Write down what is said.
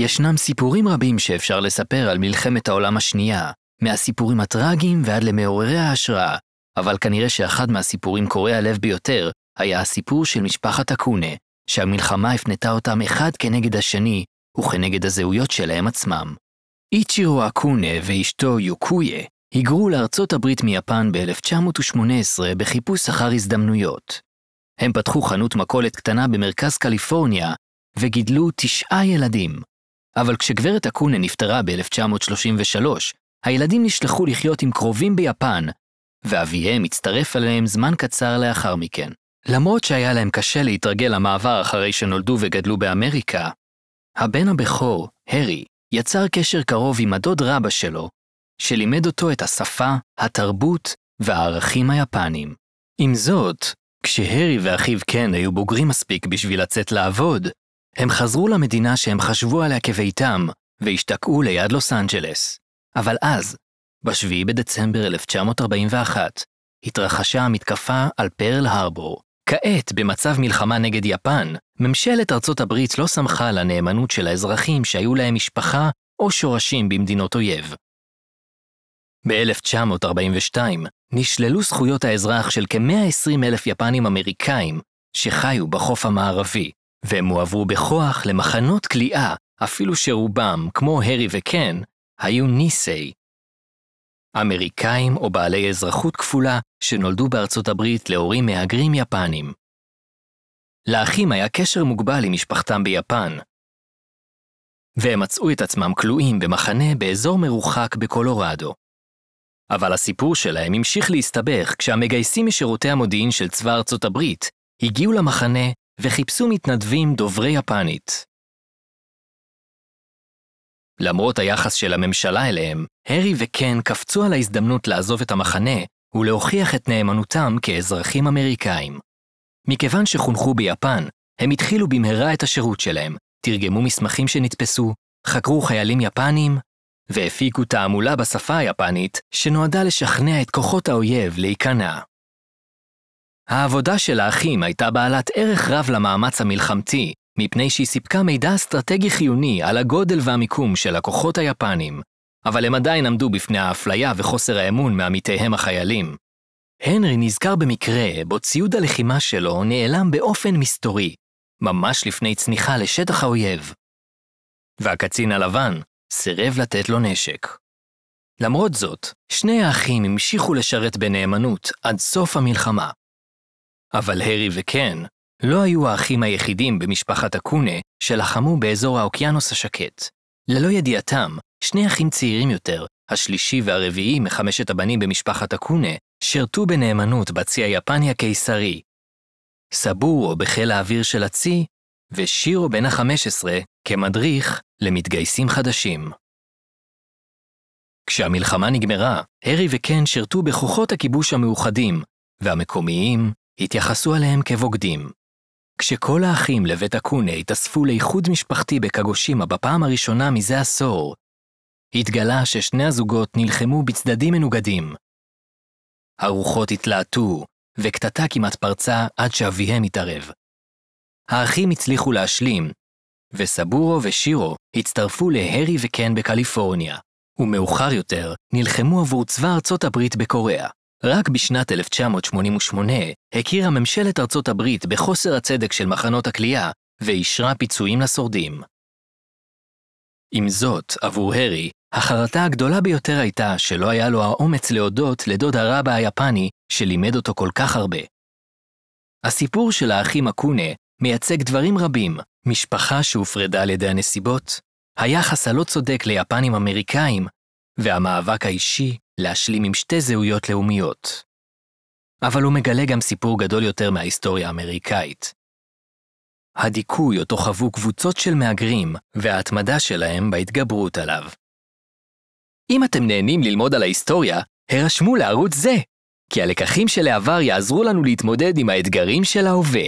ישנם סיפורים רבים שאפשר לספר על מלחמת העולם השנייה, מהסיפורים הטרגיים ועד למעוררי ההשראה, אבל כנראה שאחד מהסיפורים קורעי הלב ביותר היה הסיפור של משפחת אקונה, שהמלחמה הפנתה אותם אחד כנגד השני וכנגד הזהויות שלהם עצמם. איצ'ירו אקונה ואשתו יוקויה היגרו לארצות הברית מיפן ב-1918 בחיפוש אחר הזדמנויות. הם פתחו חנות מכולת קטנה במרכז קליפורניה וגידלו 9 ילדים. אבל כשגברת אקונה נפטרה ב-1933, הילדים נשלחו לחיות עם קרובים ביפן, ואביהם הצטרף אליהם זמן קצר לאחר מכן. למרות שהיה להם קשה להתרגל למעבר אחרי שנולדו וגדלו באמריקה, הבן הבכור, הרי, יצר קשר קרוב עם הדוד רבא שלו, שלימד אותו את השפה, התרבות והערכים היפנים. עם זאת, כשהרי ואחיו קן היו בוגרים מספיק בשביל לצאת לעבוד, הם חזרו למדינה שהם חשבו עליה כביתם והשתקעו ליד לוס אנג'לס. אבל אז, ב-7 בדצמבר 1941, התרחשה המתקפה על פרל הרבור. כעת, במצב מלחמה נגד יפן, ממשלת ארצות הברית לא שמחה על הנאמנות של האזרחים שהיו להם משפחה או שורשים במדינות אויב. ב-1942 נשללו זכויות האזרח של כ-120,000 יפנים אמריקאים שחיו בחוף המערבי, והם הועברו בכוח למחנות כליאה, אפילו שרובם, כמו הרי וקן, היו ניסי. אמריקאים או בעלי אזרחות כפולה שנולדו בארצות הברית להורים מהגרים יפנים. לאחים היה קשר מוגבל עם משפחתם ביפן, והם מצאו את עצמם כלואים במחנה באזור מרוחק בקולורדו. אבל הסיפור שלהם המשיך להסתבך כשהמגייסים משירותי המודיעין של צבא ארצות הברית הגיעו למחנה וחיפשו מתנדבים דוברי יפנית. למרות היחס של הממשלה אליהם, הרי וקן קפצו על ההזדמנות לעזוב את המחנה ולהוכיח את נאמנותם כאזרחים אמריקאים. מכיוון שחונכו ביפן, הם התחילו במהרה את השירות שלהם, תרגמו מסמכים שנתפסו, חקרו חיילים יפנים, והפיקו תעמולה בשפה היפנית שנועדה לשכנע את כוחות האויב להיכנע. העבודה של האחים הייתה בעלת ערך רב למאמץ המלחמתי, מפני שהיא סיפקה מידע אסטרטגי חיוני על הגודל והמיקום של הכוחות היפנים, אבל הם עדיין עמדו בפני האפליה וחוסר האמון מעמיתיהם החיילים. הנרי נזכר במקרה בו ציוד הלחימה שלו נעלם באופן מסתורי, ממש לפני צניחה לשטח האויב. והקצין הלבן סירב לתת לו נשק. למרות זאת, שני האחים המשיכו לשרת בנאמנות עד סוף המלחמה. אבל הרי וקן לא היו האחים היחידים במשפחת אקונה שלחמו באזור האוקיינוס השקט. ללא ידיעתם, 2 אחים צעירים יותר, השלישי והרביעי מ5 הבנים במשפחת אקונה, שרתו בנאמנות בצי היפני הקיסרי. סבורו בחיל האוויר של הצי, ושירו בן ה-15 כמדריך למתגייסים חדשים. כשהמלחמה נגמרה, הרי וקן שרתו בכוחות הכיבוש המאוחדים, והמקומיים התייחסו עליהם כבוגדים. כשכל האחים לבית אקונה התאספו לאיחוד משפחתי בקגושימה בפעם הראשונה מזה עשור, התגלה ששני הזוגות נלחמו בצדדים מנוגדים. הרוחות התלהטו, וקטטה כמעט פרצה עד שאביהם התערב. האחים הצליחו להשלים, וסבורו ושירו הצטרפו להרי וקן בקליפורניה, ומאוחר יותר נלחמו עבור צבא ארצות הברית בקוריאה. רק בשנת 1988 הכירה ממשלת ארצות הברית בחוסר הצדק של מחנות הכליאה ואישרה פיצויים לשורדים. עם זאת, עבור הרי, החרטה הגדולה ביותר הייתה שלא היה לו האומץ להודות לדוד הרבא היפני שלימד אותו כל כך הרבה. הסיפור של האחים אקונה מייצג דברים רבים, משפחה שהופרדה על ידי הנסיבות, היחס הלא צודק ליפנים אמריקאים, והמאבק האישי להשלים עם 2 זהויות לאומיות. אבל הוא מגלה גם סיפור גדול יותר מההיסטוריה האמריקאית. הדיכוי אותו חוו קבוצות של מהגרים, וההתמדה שלהם בהתגברות עליו. אם אתם נהנים ללמוד על ההיסטוריה, הרשמו לערוץ זה, כי הלקחים של העבר יעזרו לנו להתמודד עם האתגרים של ההווה.